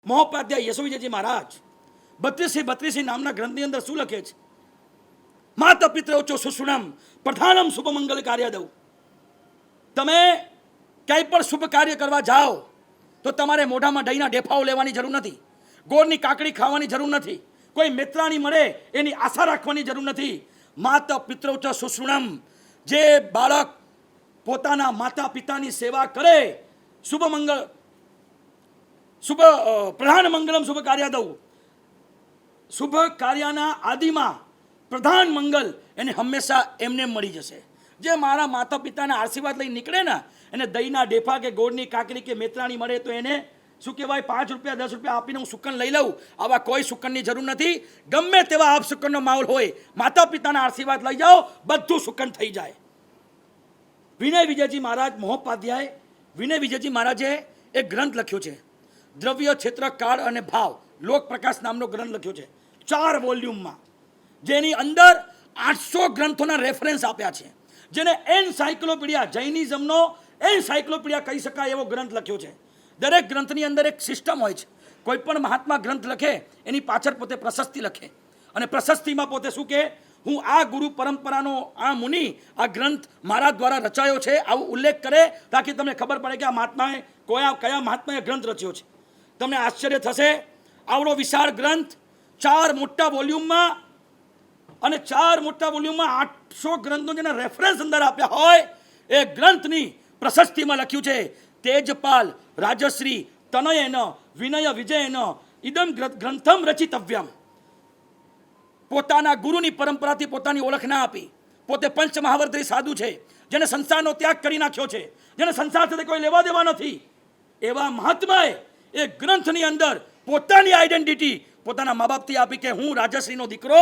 મહોપાધ્યાય યશોવિજયજી મહારાજ 32 નામના ગ્રંથની અંદર શું લખે છે? માતા પિતૃચો સુષુણમ પ્રધાનમ શુભ મંગલ કાર્ય દઉં. તમે ક્યાંય પણ શુભ કાર્ય કરવા જાઓ તો તમારે મોઢામાં દહીંના ડેફાઓ લેવાની જરૂર નથી, ગોળની કાકડી ખાવાની જરૂર નથી, કોઈ મિત્રાણી મળે એની આશા રાખવાની જરૂર નથી. માતા પિતૃચ સુષુણમ, જે બાળક પોતાના માતા પિતાની સેવા કરે, શુભ મંગળ શુભ પ્રધાન મંગલમ શુભ કાર્ય દઉં, શુભ કાર્યના આદિમાં પ્રધાન મંગલ એને હંમેશા એમને મળી જશે. જે મારા માતા પિતાના આશીર્વાદ લઈ નીકળે ને, એને દહીંના ડેફા કે ગોળની કાકરી કે મેત્રાણી મળે તો એને શું કહેવાય, 5 રૂપિયા 10 રૂપિયા આપીને હું સુકન લઈ લઉં. આવા કોઈ સુકનની જરૂર નથી. ગમે તેવા આપ સુકનનો માહોલ હોય, માતા પિતાના આશીર્વાદ લઈ જાઓ, બધું સુકન થઈ જાય. વિનય વિજયજી મહારાજ મહોપાધ્યાય વિનય વિજયજી મહારાજે એક ગ્રંથ લખ્યો છે, દ્રવ્ય ક્ષેત્ર કાળ અને ભાવ, લોક પ્રકાશ નામનો ગ્રંથ લખ્યો છે 4 વોલ્યુમમાં, જેની અંદર 800 ગ્રંથોના રેફરન્સ આપ્યા છે, જેને એનસાયક્લોપીડિયા, જૈનિઝમનો એનસાયક્લોપીડિયા કહી શકાય એવો ગ્રંથ લખ્યો છે. દરેક ગ્રંથની અંદર એક સિસ્ટમ હોય છે. કોઈ પણ મહાત્મા ગ્રંથ લખે એની પાછળ પોતે પ્રશસ્તિ લખે, અને પ્રશસ્તિમાં પોતે શું કહે, હું આ ગુરુ પરંપરાનો આ મુનિ આ ગ્રંથ મારા દ્વારા રચાયો છે, આવું ઉલ્લેખ કરે, તાકી તમને ખબર પડે કે આ મહાત્માએ કયા મહાત્માએ ગ્રંથ રચ્યો છે. તમને આશ્ચર્ય થશે, આવડો વિશાળ ગ્રંથ 4 મોટા વોલ્યુમમાં, અને 4 મોટા વોલ્યુમમાં 800 ગ્રંથો જેના રેફરન્સ અંદર આપ્યા હોય, એ ગ્રંથની પ્રશસ્તિમાં લખ્યું છે, તેજપાલ રાજશ્રી તનયેન વિનય વિજયેન ઇદમ ગ્રંથમ રચિતવ્યમ. પોતાના ગુરુની પરંપરાથી પોતાની ઓળખ ના આપી, પોતે પંચમહાવર્તી સાધુ છે, જેને સંસારનો ત્યાગ કરી નાખ્યો છે, જેને સંસાર સાથે કોઈ લેવા દેવા નથી, એવા મહાત્માએ એ ગ્રંથની અંદર પોતાની આઈડેન્ટિટી પોતાના મા બાપથી આપી કે હું રાજશ્રીનો દીકરો,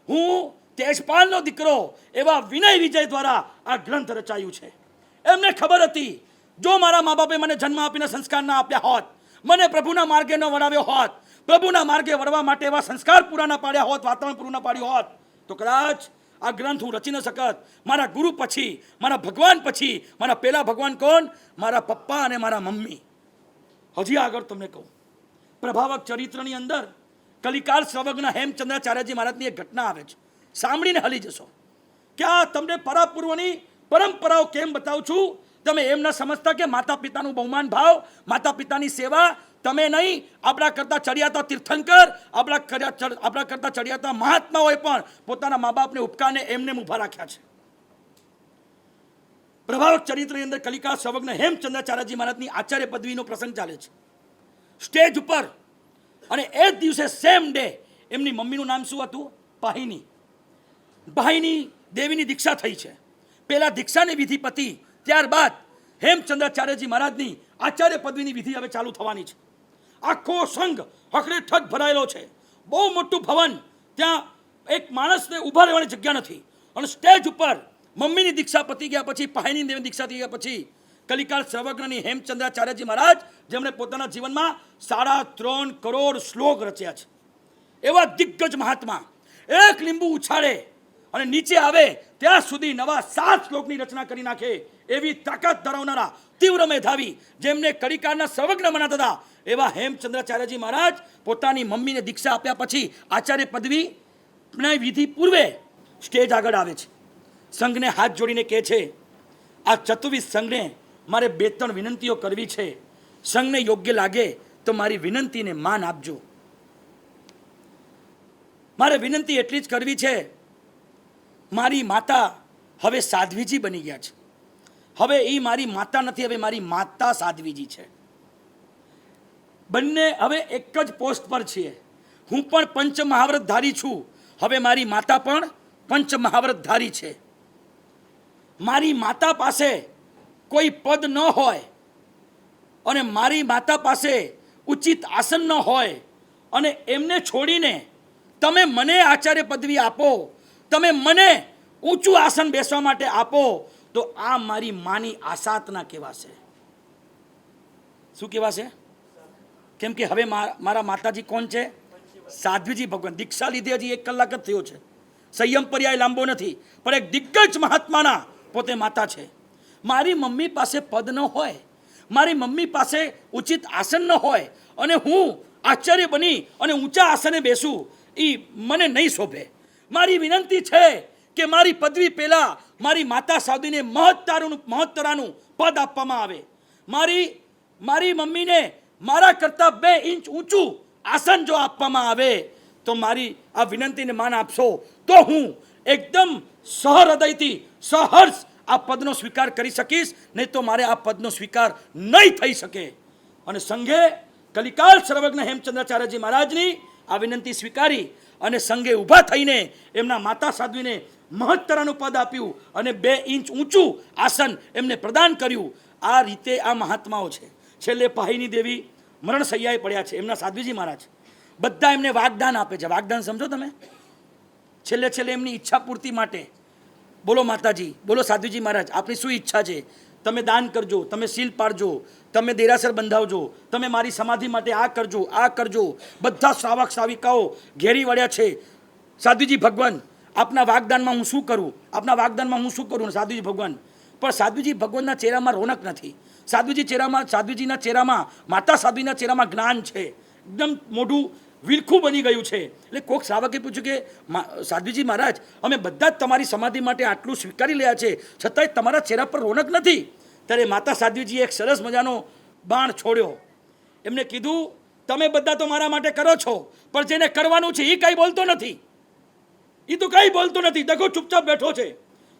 હું તેજપાલનો દીકરો. એવા વિનય વિજય દ્વારા આ ગ્રંથ રચાયું છે. એમને ખબર હતી, જો મારા મા બાપે મને જન્મ આપીને સંસ્કાર ના આપ્યા હોત, મને પ્રભુના માર્ગે ન વળાવ્યો હોત, પ્રભુના માર્ગે વળવા માટે એવા સંસ્કાર પૂરા ના પાડ્યા હોત, વાતાવરણ પૂરું ના પાડ્યું હોત, તો કદાચ આ ગ્રંથ હું રચી ન શકત. મારા ગુરુ પછી, મારા ભગવાન પછી, મારા પહેલા ભગવાન કોણ? મારા પપ્પા અને મારા મમ્મી. હજી આગળ તમને કહું, પ્રભાવક ચરિત્રની અંદર કલિકાળ સર્વજ્ઞ હેમચંદ્રાચાર્યજી મહારાજની એક ઘટના આવે છે, સાંભળીને હલી જશો. કે આ તમને પરાપૂર્વની પરંપરાઓ કેમ બતાવું છું, તમે એમ ન સમજતા કે માતા પિતાનું બહુમાન ભાવ, માતા પિતાની સેવા તમે નહીં, આપણા કરતા ચડિયાતા તીર્થંકર, આપણા કરતા ચડિયાતા મહાત્માઓએ પણ પોતાના મા બાપને ઉપકારને એમને ઊભા રાખ્યા છે. પ્રભાવક ચરિત્રની અંદર કલિકાળ સર્વજ્ઞ હેમચંદ્રાચાર્યજી મહારાજની આચાર્ય પદવીનો પ્રસંગ ચાલે છે સ્ટેજ ઉપર, અને એ જ દિવસે સેમ ડે એમની મમ્મીનું નામ શું હતું? પાહિની. પાહિની દેવીની દીક્ષા થઈ છે. પહેલા દીક્ષાની વિધિ પતી, ત્યારબાદ હેમચંદ્રાચાર્યજી મહારાજની આચાર્ય પદવીની વિધિ હવે ચાલુ થવાની છે. આખો સંઘ હકડેઠક ભરાયેલો છે, બહુ મોટું ભવન, ત્યાં એક માણસને ઊભા રહેવાની જગ્યા નથી, અને સ્ટેજ ઉપર મમ્મીની દીક્ષા પતી ગયા પછી, પાહિની દેવીની દીક્ષા થઈ ગયા પછી, કલિકાળ સર્વજ્ઞની હેમચંદ્રાચાર્યજી મહારાજ, જેમણે પોતાના જીવનમાં 3.5 કરોડ શ્લોક રચ્યા છે, એવા દિગ્ગજ મહાત્મા એક લીંબુ ઉછાળે અને નીચે આવે ત્યાં સુધી નવા 7 શ્લોકની રચના કરી નાખે એવી તાકાત ધરાવનારા તીવ્ર મેધાવી, જેમને કલિકાળના સર્વજ્ઞ મનાતા હતા, એવા હેમચંદ્રાચાર્યજી મહારાજ પોતાની મમ્મીને દીક્ષા આપ્યા પછી આચાર્ય પદવી વિધિ પૂર્વે સ્ટેજ આગળ આવે છે. સંઘને હાથ જોડીને કહે છે, આ 24 સંઘને મારે 2-3 વિનંતીઓ કરવી છે. સંઘને યોગ્ય લાગે તો મારી વિનંતીને માન આપજો. મારે વિનંતી એટલી જ કરવી છે, મારી માતા હવે સાધ્વીજી બની ગયા છે. હવે એ મારી માતા નથી, હવે મારી માતા સાધ્વીજી છે. બંને હવે એક જ પોસ્ટ પર છીએ. હું પણ પંચમહાવ્રતધારી છું, હવે મારી માતા પણ પંચમહાવ્રતધારી છે. મારી માતા પાસે કોઈ પદ ન હોય, અને મારી માતા પાસે ઉચિત આસન ન હોય, અને એમને છોડીને તમે મને આચાર્ય પદવી આપો, તમે મને ઊંચું આસન બેસવા માટે આપો, તો આ મારી માની આસાતના કહેવાશે. શું કહેવાશે? કેમ કે હવે મારા માતાજી કોણ છે? સાધ્વીજી ભગવાન. દીક્ષા લીધે હજી 1 કલાક જ થયો છે, સંયમ પર્યાય લાંબો નથી, પણ એક દિગ્ગજ મહાત્માના પોતે માતા છે. મારી મમ્મી પાસે પદ ન હોય, મારી મમ્મી પાસે ઉચિત આસન ન હોય, અને હું આશ્ચર્ય બની અને ઊંચા આસને બેસું એ મને નહીં શોભે. મારી વિનંતી છે કે મારી પદવી પહેલા મારી માતા સાધુને મહત્તરાનું પદ આપવામાં આવે. મારી મમ્મીને મારા કરતાં 2 ઇંચ ઊંચું આસન જો આપવામાં આવે તો મારી આ વિનંતીને માન આપશો તો હું એકદમ સહૃદયથી સહર્ષ આ પદનો સ્વીકાર કરી શકીશ, નહીં તો મારે આ પદનો સ્વીકાર નહીં થઈ શકે. અને સંઘે કલિકાલ સર્વજ્ઞ હેમચંદ્રાચાર્યજી મહારાજની આ વિનંતી સ્વીકારી અને સંઘે ઊભા થઈને એમના માતા સાધ્વીને મહત્તરાનું પદ આપ્યું અને 2 ઇંચ ઊંચું આસન એમને પ્રદાન કર્યું. આ રીતે આ મહાત્માઓ છે. છેલ્લે પાહીની દેવી મરણ સૈયાએ પડ્યા છે, એમના સાધ્વીજી મહારાજ બધા એમને વાગદાન આપે છે. વાગદાન સમજો તમે? છેલ્લે એમની ઈચ્છા પૂર્તિ માટે, બોલો માતાજી, બોલો સાધ્વીજી મહારાજ, આપની શું ઈચ્છા છે? તમે દાન કરજો, તમે સીલ પાડજો, તમે દેરાસર બંધાવજો, તમે મારી સમાધિ માટે આ કરજો, આ કરજો. બધા શ્રાવક શ્રાવિકાઓ ઘેરી વળ્યા છે. સાધ્વીજી ભગવાન, આપના વાગદાનમાં હું શું કરું? આપના વાગદાનમાં હું શું કરું? સાધ્વીજી ભગવાન. પણ સાધ્વીજી ભગવાનના ચહેરામાં રોનક નથી. સાધ્વીજીના ચહેરામાં, માતા સાધ્વીના ચહેરામાં જ્ઞાન છે. એકદમ મોઢું વિલખું બની ગયું છે. એટલે કોઈક શ્રાવકે પૂછ્યું કે સાધ્વીજી મહારાજ, અમે બધા જ તમારી સમાધિ માટે આટલું સ્વીકારી રહ્યા છે, છતાંય તમારા ચહેરા પર રોનક નથી. ત્યારે માતા સાધ્વીજીએ એક સરસ મજાનો બાણ છોડ્યો. એમને કીધું, તમે બધા તો મારા માટે કરો છો, પણ જેને કરવાનું છે એ કંઈ બોલતો નથી. એ તો કંઈ બોલતો નથી, દગો ચૂપચાપ બેઠો છે.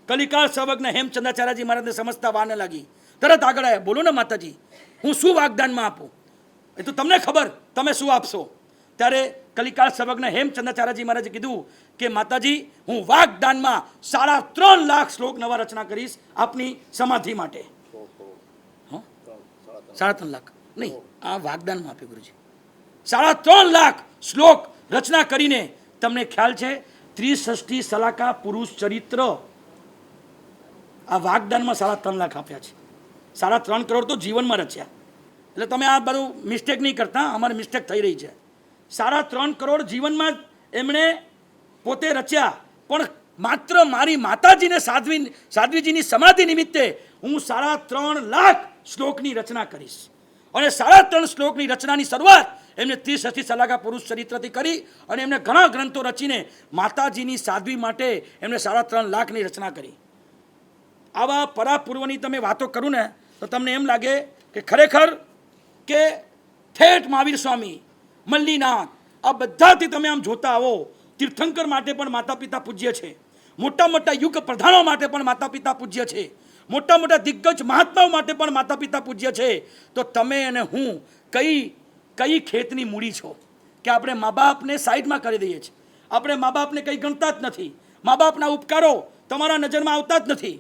કલિકાળ સર્વજ્ઞ હેમચંદ્રાચાર્યજી મહારાજને સમજતા વાર ન લાગી. તરત આગળ આવ્યા, બોલો ને માતાજી, હું શું વાગદાનમાં આપું? એ તો તમને ખબર, તમે શું આપશો? ત્યારે કલિકાળ સર્વજ્ઞ હેમચંદ્રાચાર્યજી મહારાજે કીધું કે માતાજી, હું વાગદાનમાં 3.5 લાખ શ્લોક નવા રચના કરીશ આપની સમાધિ માટે. 3.5 લાખ નહીં, આ વાગદાનમાં આપ્યું ગુરુજી. 3.5 લાખ શ્લોક રચના કરીને, તમને ખ્યાલ છે, ત્રિષષ્ઠી સલાકા પુરુષ ચરિત્ર આ વાગદાનમાં 3.5 લાખ આપ્યા છે. 3.5 કરોડ તો જીવનમાં રચ્યા. એટલે તમે આ બધું મિસ્ટેક નહીં કરતા, અમારે મિસ્ટેક થઈ રહી છે. 3.5 કરોડ જીવનમાં એમણે પોતે રચ્યા, પણ માત્ર મારી માતાજીને સાધ્વીજીની સમાધિ નિમિત્તે હું 3.5 લાખ શ્લોકની રચના કરીશ. અને 3.5 શ્લોકની રચનાની શરૂઆત એમને ત્રિષષ્ઠી સલાકા પુરુષ ચરિત્રથી કરી અને એમને ઘણા ગ્રંથો રચીને માતાજીની સાધ્વી માટે એમણે 3.5 લાખની રચના કરી. આવા પરાપૂર્વની તમે વાતો કરું ને તો તમને એમ લાગે કે ખરેખર કે ઠેઠ મહાવીર સ્વામી, મલ્લીનાથ, આ બધાથી તમે આમ જોતા આવો, તીર્થંકર માટે પણ માતા પિતા પૂજ્ય છે, મોટા મોટા યુગ પ્રધાનો માટે પણ માતા પિતા પૂજ્ય છે, મોટા મોટા દિગ્ગજ મહાત્માઓ માટે પણ માતા પિતા પૂજ્ય છે. તો તમે અને હું કઈ ખેતની મૂડી છો કે આપણે મા બાપને સાઈડમાં કરી દઈએ છીએ? આપણે મા બાપને કંઈ ગણતા જ નથી. મા બાપના ઉપકારો તમારા નજરમાં આવતા જ નથી.